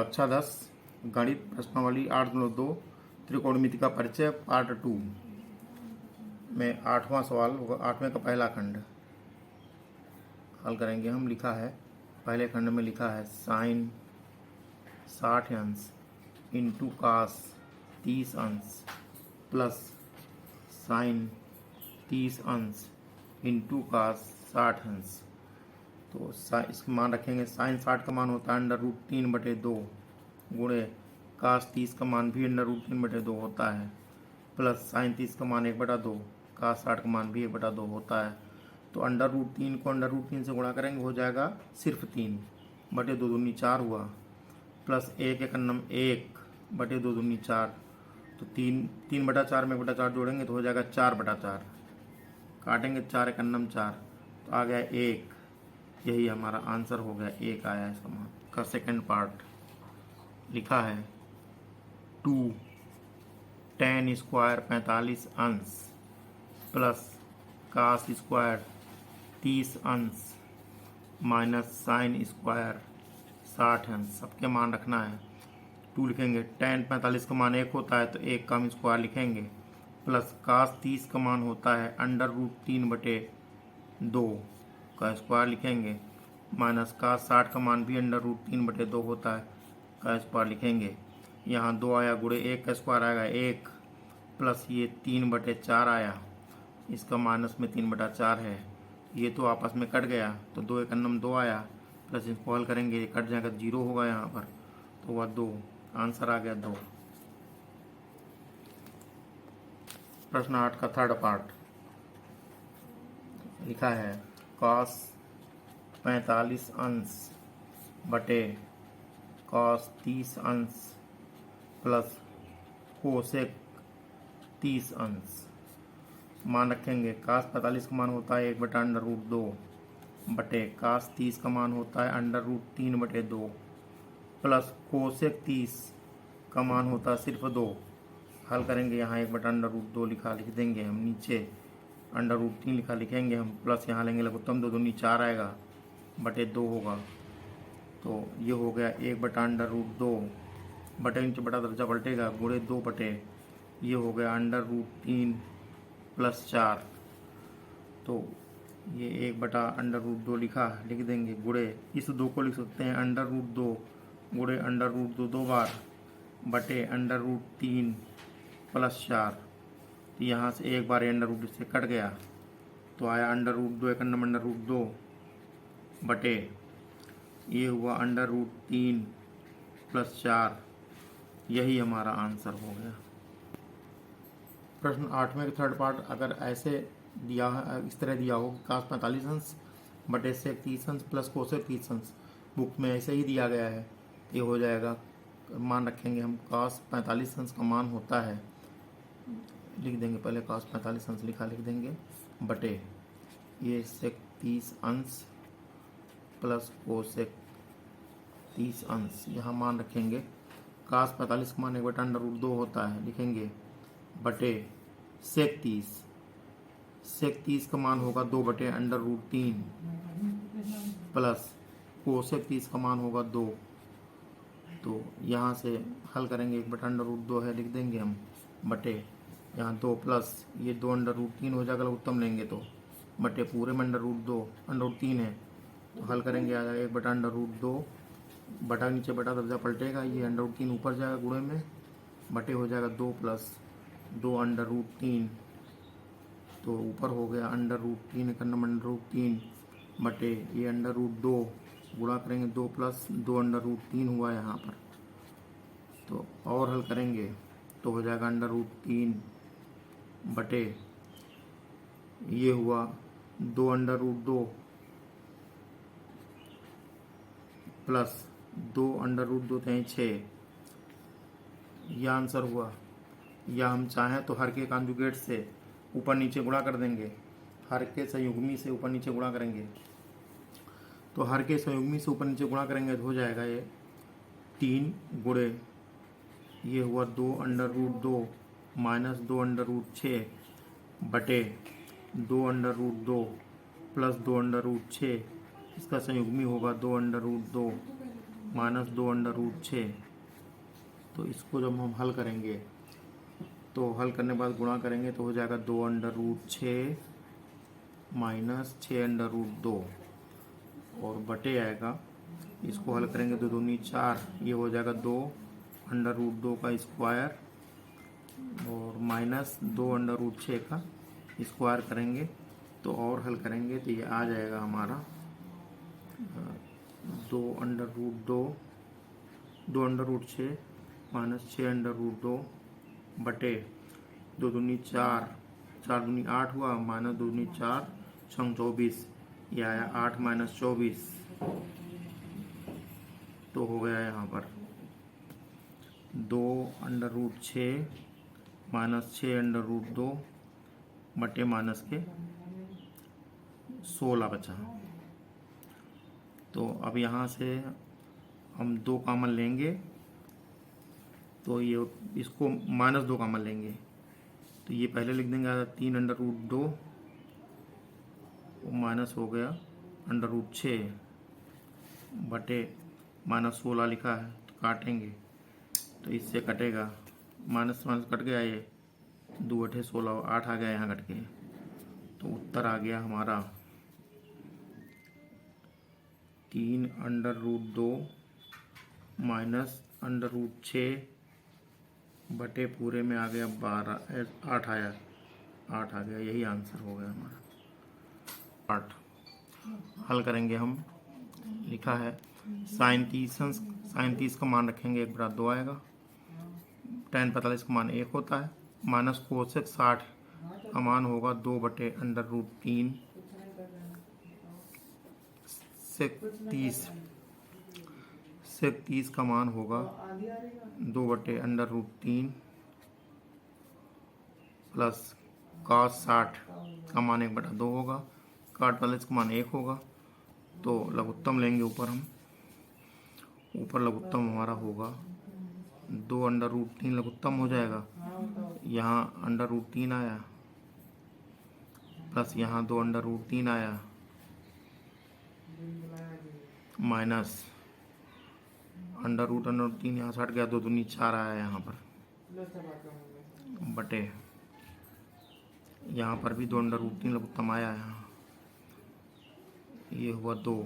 कक्षा 10 गणित प्रश्नावली 8.2 त्रिकोणमिति का परिचय पार्ट 2 में 8वां सवाल होगा। 8वें का पहला खंड हल करेंगे हम। लिखा है, पहले खंड में लिखा है साइन 60 अंश इंटू कास 30 अंश प्लस साइन 30 अंश इंटू कास 60 अंश। तो इसका मान रखेंगे। साइन 60 का मान होता है √3/2 गुणे कास 30 का मान भी √3/2 होता है प्लस साइन 30 का मान 1/2 कास 60 का मान भी 1/2 होता है। तो √3 को √3 से गुणा करेंगे, हो जाएगा सिर्फ 3/2 दूनी 4 हुआ प्लस 1 दूनी 4। तो 3/4 में 1/4 जोड़ेंगे तो हो जाएगा 4/4। काटेंगे 4 1 4 तो आ गया 1। यही हमारा आंसर हो गया, 1 आया इसका मान। का सेकंड पार्ट लिखा है 2 tan स्क्वायर 45 अंश प्लस कास स्क्वायर 30 अंश माइनस साइन स्क्वायर 60 अंश। सबके मान रखना है। 2 लिखेंगे। tan 45 का मान 1 होता है तो 1 का हम स्क्वायर लिखेंगे प्लस कास 30 का मान होता है √3/2 का स्क्वायर लिखेंगे माइनस कास 60 का मान भी √3/2 होता है का स्क्वायर लिखेंगे। यहाँ 2 आया गुणे 1 का स्क्वायर आएगा 1 प्लस ये 3/4 आया, इसका माइनस में 3/4 है। ये तो आपस में कट गया तो 2 1 2 आया प्लस इसको हल करेंगे, ये कट जाएगा 0 होगा यहाँ पर तो वह 2। आंसर आ गया 2। प्रश्न 8 का थर्ड पार्ट लिखा है कॉस 45 अंश बटे कॉस 30 अंश प्लस कोसेक 30 अंश। मान रखेंगे। कास 45 का मान होता है 1/√2 बटे कास 30 का मान होता है √3/2 प्लस कोसेक 30 का मान होता है सिर्फ 2। हल करेंगे। यहाँ 1/√2 लिख देंगे हम, नीचे √3 लिखेंगे हम प्लस यहाँ लेंगे लघुत्तम 2 दूनी 4 आएगा बटे 2 होगा। तो ये हो गया 1/√2 बटे नीचे बटा दर्जा पलटेगा गुणे 2 बटे ये हो गया √3 प्लस 4। तो ये 1/√2 लिख देंगे गुणे इस 2 को लिख सकते हैं √2 गुणे √2 2 बार बटे √3 प्लस 4। तो यहाँ से एक बार √2 से कट गया तो आया √2 √2 बटे ये हुआ √3 प्लस 4। यही हमारा आंसर हो गया। प्रश्न 8वें का थर्ड पार्ट अगर ऐसे दिया है, इस तरह दिया हो कास 45 अंश बटे सेक 30 अंश प्लस कोसेक 30 अंश, बुक में ऐसे ही दिया गया है, ये हो जाएगा। मान रखेंगे हम कास 45 अंश का मान होता है, लिख देंगे पहले कास 45 अंश लिख देंगे बटे ये सेक 30 अंश प्लस कोसेक 30 अंश। यहाँ मान रखेंगे। कास 45 का मान 1/√2 होता है, लिखेंगे बटे सेक 30 का मान होगा 2/√3 प्लस कोसेक 30 का मान होगा 2। तो यहाँ से हल करेंगे। 1/√2 है, लिख देंगे हम बटे यहाँ 2 प्लस ये 2/√3 हो जाएगा, उत्तम लेंगे तो बटे पूरे में √3 है तो हल करेंगे आ जाएगा 1/√2 बटा नीचे बटा दर्जा पलटेगा, ये √3 ऊपर जाएगा गुणे में बटे हो जाएगा 2 प्लस 2/√3 तो ऊपर हो गया √3 √3 बटे ये √2 गुणा करेंगे 2 प्लस 2/√3 हुआ यहाँ पर। तो और हल करेंगे तो हो जाएगा √3 बटे ये हुआ 2/2 प्लस 2/2 थे 6। यह आंसर हुआ। या हम चाहें तो हर के कॉन्जुगेट से ऊपर नीचे गुणा कर देंगे, हर के संयुग्मी से ऊपर नीचे गुणा करेंगे तो हर के संयुग्मी से ऊपर नीचे गुणा करेंगे तो हो जाएगा ये 3 गुणे ये हुआ 2/2 माइनस 2/6 बटे 2/2 प्लस 2/6। इसका संयुग्मी होगा 2/2 माइनस 2√6। तो इसको जब हम हल करेंगे तो हल करने के बाद गुणा करेंगे तो हो जाएगा 2√6 माइनस 6√2 और बटे आएगा। इसको हल करेंगे तो 2 दूनी 4, ये हो जाएगा 2√2 का स्क्वायर और माइनस 2√6 का स्क्वायर करेंगे तो और हल करेंगे तो ये आ जाएगा हमारा 2√6 माइनस 6√2 बटे 2 दूनी 4, 4 दूनी 8 हुआ, माइनस 2 दूनी 4, 6 24, ये आया 8 माइनस 24। तो हो गया यहाँ पर 2√6 माइनस 6√2 बटे माइनस के 16 बचा। तो अब यहाँ से हम 2 कॉमन लेंगे तो ये इसको माइनस 2 कॉमन लेंगे तो ये पहले लिख देंगे 3√2 माइनस हो गया √6 बटे माइनस 16 लिखा है तो काटेंगे तो इससे कटेगा, माइनस माइनस कट गया, ये 2 8 16 8 आ गया यहाँ कट के। तो उत्तर आ गया हमारा 3√2 माइनस √6 बटे पूरे में आ गया 12, 8 आया, 8 आ गया। यही आंसर हो गया हमारा 8। हल करेंगे हम, लिखा है sin 30 का मान रखेंगे 1/2 आएगा। tan 45 का मान 1 होता है। माइनस कोसेक 60 का मान होगा 2/√3। सेक 30 का मान होगा 2/√3 प्लस cos 60 का मान 1/2 होगा। cot 45 का मान 1 होगा। तो लघुत्तम लेंगे ऊपर हम, ऊपर लघुत्तम हमारा होगा 2/√3 लघुत्तम हो जाएगा। यहाँ √3 आया प्लस यहाँ 2/√3 आया माइनस √3 यहाँ से हट गया, 2 दूनी 4 आया यहाँ पर बटे यहाँ पर भी 2/√3 लघुत्तम आया यहाँ, ये हुआ 2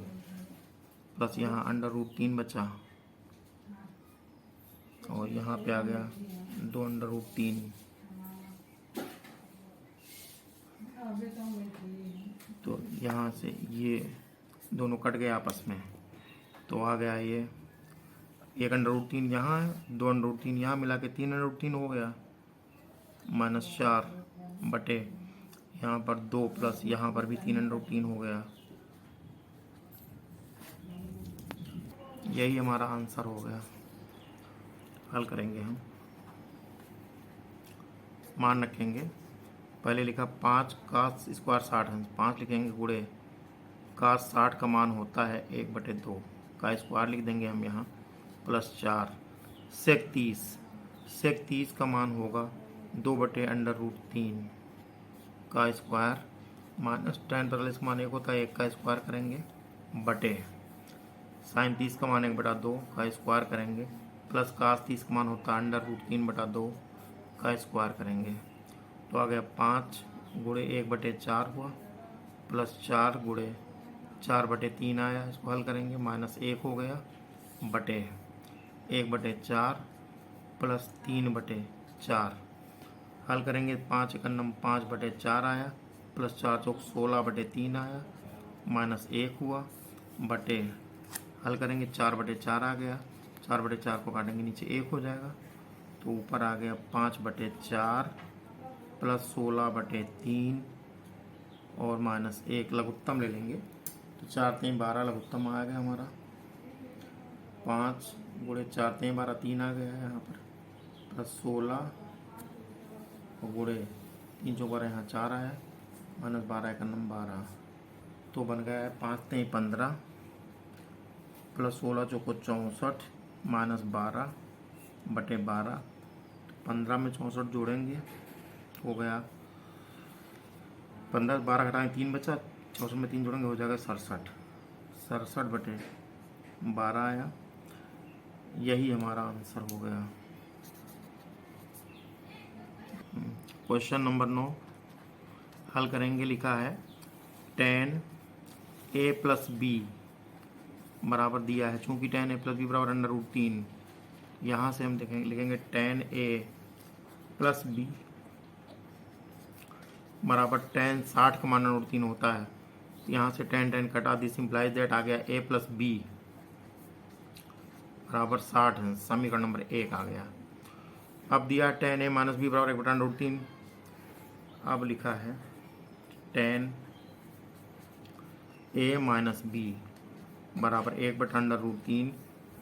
प्लस यहाँ √3 बचा और यहाँ पे आ गया 2/√3। तो यहाँ से ये दोनों कट गए आपस में तो आ गया ये 1/√3 यहाँ है, 2/√3 यहाँ मिला के 3/√3 हो गया -4 बटे यहाँ पर 2 प्लस यहाँ पर भी 3/√3 हो गया। यही हमारा आंसर हो गया। हल करेंगे हम, मान रखेंगे। पहले लिखा 5 का स्क्वायर 60 है, 5 लिखेंगे गुणे का 60 का मान होता है 1/2 का स्क्वायर लिख देंगे हम यहाँ प्लस 4 सेक 30 का मान होगा 2/√3 का स्क्वायर माइनस tan 45 का मान 1 होता है, 1 का स्क्वायर करेंगे बटे sin 30 का मान 1/2 का स्क्वायर करेंगे प्लस cos 30 का मान होता है √3/2 का स्क्वायर करेंगे। तो आ गया 5 गुणे 1/4 हुआ प्लस 4 गुणे 4/3 आया, इसको हल करेंगे -1 हो गया बटे 1/4 प्लस 3/4 हल करेंगे 5 एकम 5/4 आया प्लस 4 चौक 16/3 आया -1 हुआ बटे हल करेंगे 4/4 आ गया, 4/4 को काटेंगे नीचे 1 हो जाएगा। तो ऊपर आ गया 5/4 प्लस 16/3 और -1 लघुत्तम ले लेंगे तो 4 3 12 लघुत्तम आ गया हमारा। 5 गुणे 4 3 12 3 आ गया है यहाँ पर प्लस 16 और गुणे 3 चौक 12 यहाँ 4 आया -12 एकम 12 तो बन गया है 5 3 15 प्लस 16 चौको 64 -12 बटे 12। 15 में 64 जोड़ेंगे हो गया 15 12 घटाएं 3 बचा, 64 में 3 जोड़ेंगे हो जाएगा 67 बटे 12 आया यही हमारा आंसर हो गया। क्वेश्चन नंबर 9 हल करेंगे। लिखा है tan a प्लस बी बराबर दिया है, चूंकि tan a प्लस बी बराबर √3, यहाँ से हम लिखेंगे tan a प्लस बी बराबर tan 60 का मान √3 होता है। यहाँ से tan कटा, दिस इम्प्लाइज दैट आ गया a प्लस बी बराबर 60, समीकरण नंबर 1 आ गया। अब दिया tan a माइनस बी बराबर 1/√3। अब लिखा है tan a माइनस बी बराबर 1/√3।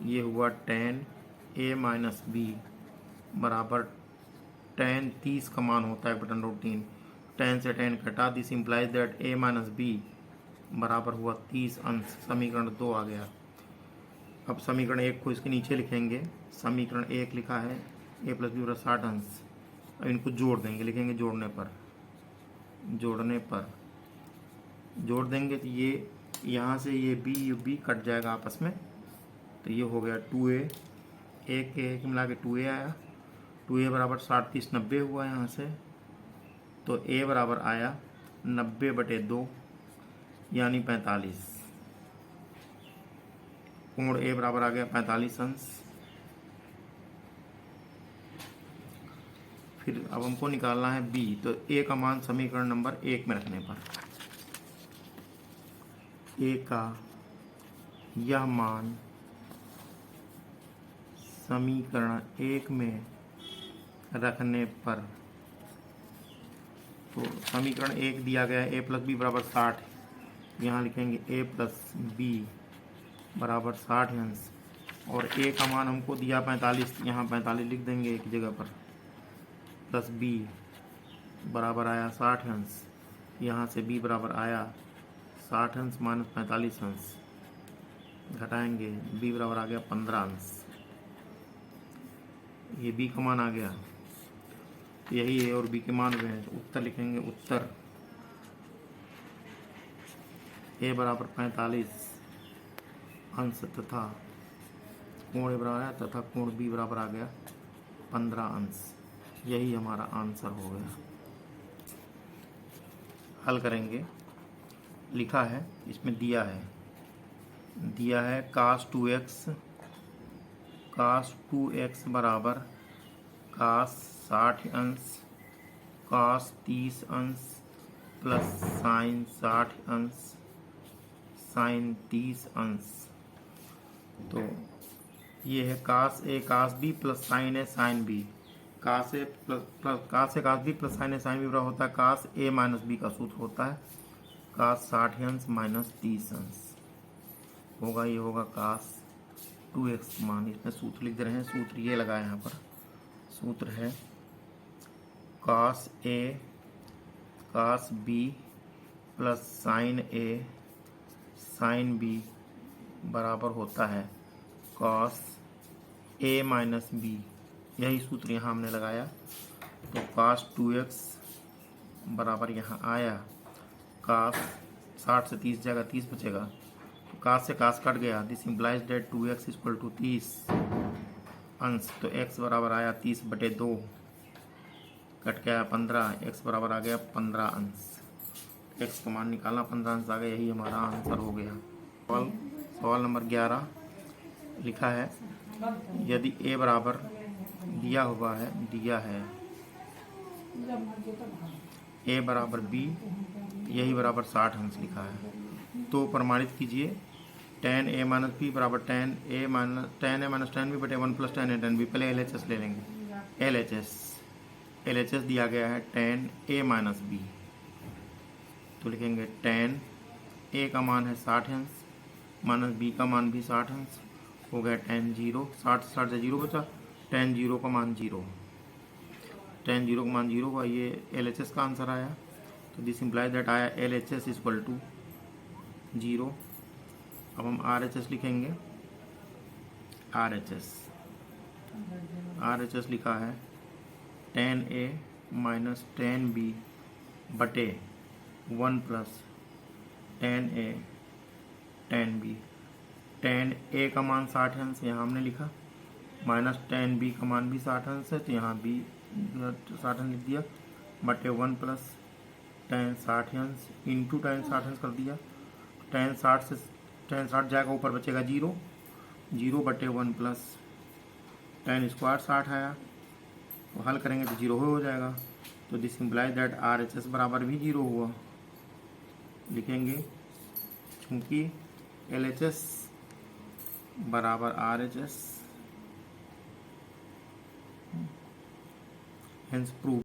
ये हुआ tan a माइनस बी बराबर tan 30 का मान होता है 1/√3। tan से tan कटा, this implies that a minus b बराबर हुआ 30 अंश। समीकरण 2 आ गया। अब समीकरण 1 को इसके नीचे लिखेंगे। समीकरण 1 लिखा है a प्लस बी बराबर 60 अंश। अब इनको जोड़ देंगे, लिखेंगे जोड़ देंगे तो ये यहाँ से ये बी कट जाएगा आपस में, तो ये हो गया 2a, एक मिला के 2a आया। 2a बराबर 60 30 90 हुआ यहाँ से, तो a बराबर आया 90/2 यानी 45। कोण a बराबर आ गया 45 अंश। फिर अब हमको निकालना है b, तो a का मान समीकरण नंबर 1 में रखने पर a का यह मान समीकरण 1 में रखने पर, तो समीकरण 1 दिया गया है a प्लस बी बराबर 60, यहाँ लिखेंगे a प्लस बी बराबर 60 अंश, और a का मान हमको दिया 45, यहाँ 45 लिख देंगे एक जगह पर, प्लस b बराबर आया 60 अंश, यहाँ से b बराबर आया 60 अंश माइनस 45 अंश, घटाएंगे b बराबर आ गया 15 अंश। ये b का मान आ गया, यही है और b के मान हुए हैं। तो उत्तर लिखेंगे, उत्तर a बराबर 45 अंश तथा कोण a बराबर आया तथा कोण b बराबर आ गया 15 अंश। यही हमारा आंसर हो गया। हल करेंगे। लिखा है, इसमें दिया है cos 2x बराबर cos 60 अंश cos 30 अंश प्लस sin 60 अंश sin 30 अंश। तो ये है cos a cos b plus sin a sin b। cos a cos b plus sin a sin b बराबर होता है cos a माइनस b का सूत्र होता है cos 60 अंश माइनस 30 अंश होगा। ये होगा cos 2x मान, इसमें सूत्र लिख दे रहे हैं। सूत्र ये लगा यहाँ पर, सूत्र है cos a cos b plus sin a sin b बराबर होता है cos a माइनस b। यही सूत्र यहाँ हमने लगाया। तो cos 2x बराबर यहाँ आया cos 60 से 30 जाएगा, 30 बचेगा, तो cos से cos कट गया, this implies that 2x equal to 30 अंश। तो x बराबर आया 30/2, कट के आया 15, x बराबर आ गया 15 अंश। x का मान निकालना 15 अंश आ गया। यही हमारा आंसर हो गया। सवाल नंबर 11 लिखा है, यदि a बराबर दिया है a बराबर b, यही बराबर 60 अंश लिखा है, तो प्रमाणित कीजिए tan a माइनस b बराबर tan a minus tan b बटे 1 plus tan a tan b। पहले LHS ले लेंगे। LHS दिया गया है tan a माइनस b, तो लिखेंगे tan a का मान है 60 अंश माइनस b का मान भी 60 अंश, हो गया tan 0, 60 से 0 बचा, tan 0 का मान 0, tan 0 का मान 0 हुआ। ये LHS का आंसर आया। तो दिस इम्प्लाइज दैट आया LHS इक्वल टू 0। अब हम RHS लिखेंगे। RHS लिखा है tan a minus tan b बटे 1 plus tan a tan b। tan a का मान 60 अंश यहाँ हमने लिखा, माइनस टेन बी का मान भी 60 अंश है, तो यहाँ भी 60 अंश लिख दिया, बटे 1 प्लस टेन 60 अंश इंटू टेन 60 अंश कर दिया। टेन 60 जाएगा, ऊपर बचेगा 0, 0 बटे 1 प्लस टेन स्क्वायर 60 आया, तो हल करेंगे तो 0 हो जाएगा। तो दिस इम्प्लाइज दैट RHS बराबर भी 0 हुआ। लिखेंगे क्योंकि LHS बराबर RHS, हेंस प्रूव।